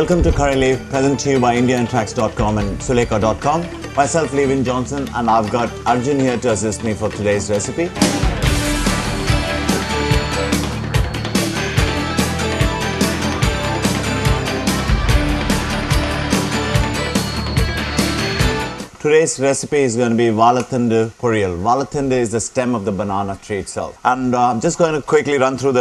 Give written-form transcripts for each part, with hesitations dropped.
Welcome to Curry Leaf, present to you by IndianTracks.com and Suleka.com. Myself, Levin Johnson, and I've got Arjun here to assist me for today's recipe. Today's recipe is going to be Vazhathandu Poriyal. Vazhathandu is the stem of the banana tree itself. And I'm just going to quickly run through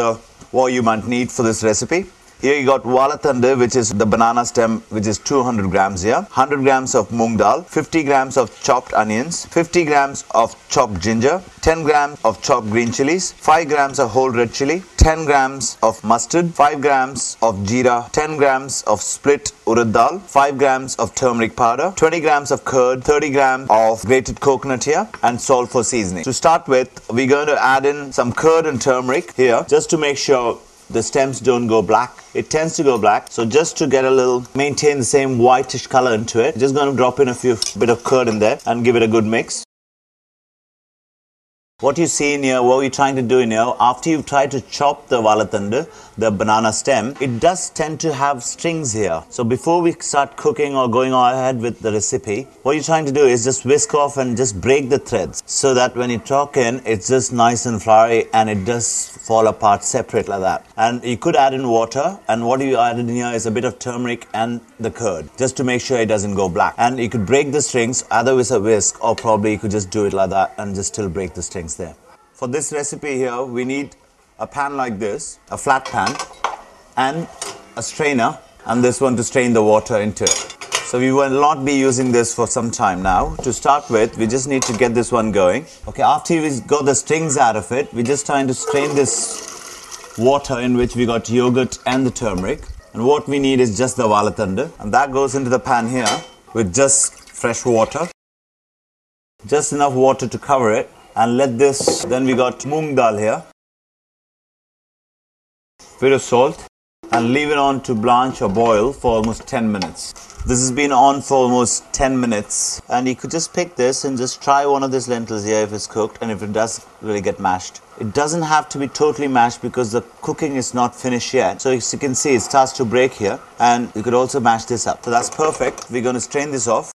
what you might need for this recipe. Here you got Vazhathandu, which is the banana stem, which is 200 grams here. 100 grams of moong dal, 50 grams of chopped onions, 50 grams of chopped ginger, 10 grams of chopped green chilies, 5 grams of whole red chili, 10 grams of mustard, 5 grams of jeera, 10 grams of split urad dal, 5 grams of turmeric powder, 20 grams of curd, 30 grams of grated coconut here, and salt for seasoning. To start with, we're going to add in some curd and turmeric here, just to make sure the stems don't go black. It tends to go black, so just to get maintain the same whitish color into it, just going to drop in a bit of curd in there and give it a good mix. What you see in here, what we're trying to do in here, after you've tried to chop the Vazhathandu, the banana stem, it does tend to have strings here. So before we start cooking or going ahead with the recipe, what you're trying to do is just whisk off and just break the threads, so that when you talk in, it's just nice and floury and it does fall apart separate like that. And you could add in water, and what you added in here is a bit of turmeric and the curd, just to make sure it doesn't go black. And you could break the strings either with a whisk, or probably you could just do it like that and just still break the strings there. For this recipe here, we need a pan like this, a flat pan, and a strainer, and this one to strain the water into it. So we will not be using this for some time now. To start with, we just need to get this one going. Okay, after we got the strings out of it, we're just trying to strain this water in which we got yogurt and the turmeric. And what we need is just the Vazhathandu, and that goes into the pan here with just fresh water. Just enough water to cover it. And let this, then we got moong dal here, bit of salt, and leave it on to blanch or boil for almost 10 minutes. This has been on for almost 10 minutes, and you could just pick this and just try one of these lentils here if it's cooked, and if it does really get mashed. It doesn't have to be totally mashed because the cooking is not finished yet. So as you can see, it starts to break here, and you could also mash this up. So that's perfect. We're going to strain this off.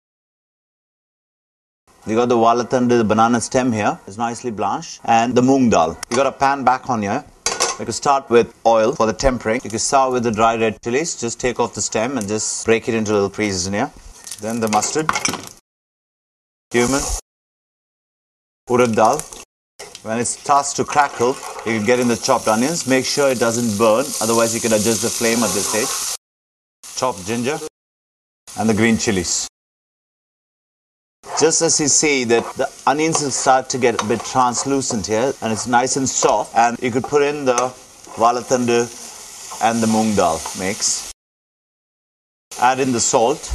You got the Vazhathandu, the banana stem here, it's nicely blanched, and the moong dal. You got a pan back on here. You can start with oil for the tempering. You can start with the dry red chilies. Just take off the stem and just break it into little pieces in here. Then the mustard, cumin, urad dal. When it starts to crackle, you can get in the chopped onions. Make sure it doesn't burn, otherwise you can adjust the flame at this stage. Chopped ginger and the green chilies. Just as you see that the onions will start to get a bit translucent here, and it's nice and soft, and you could put in the Vazhathandu and the moong dal mix. Add in the salt,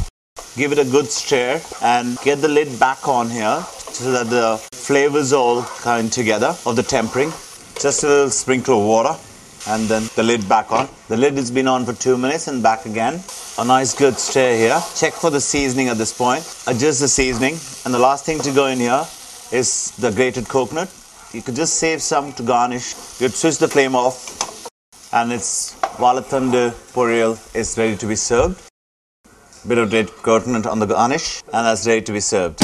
give it a good stir, and get the lid back on here so that the flavors all come together of the tempering. Just a little sprinkle of water, and then the lid back on. The lid has been on for 2 minutes and back again. A nice good stir here. Check for the seasoning at this point. Adjust the seasoning. And the last thing to go in here is the grated coconut. You could just save some to garnish. You'd switch the flame off, and it's Vazhathandu Poriyal is ready to be served. Bit of grated coconut on the garnish, and that's ready to be served.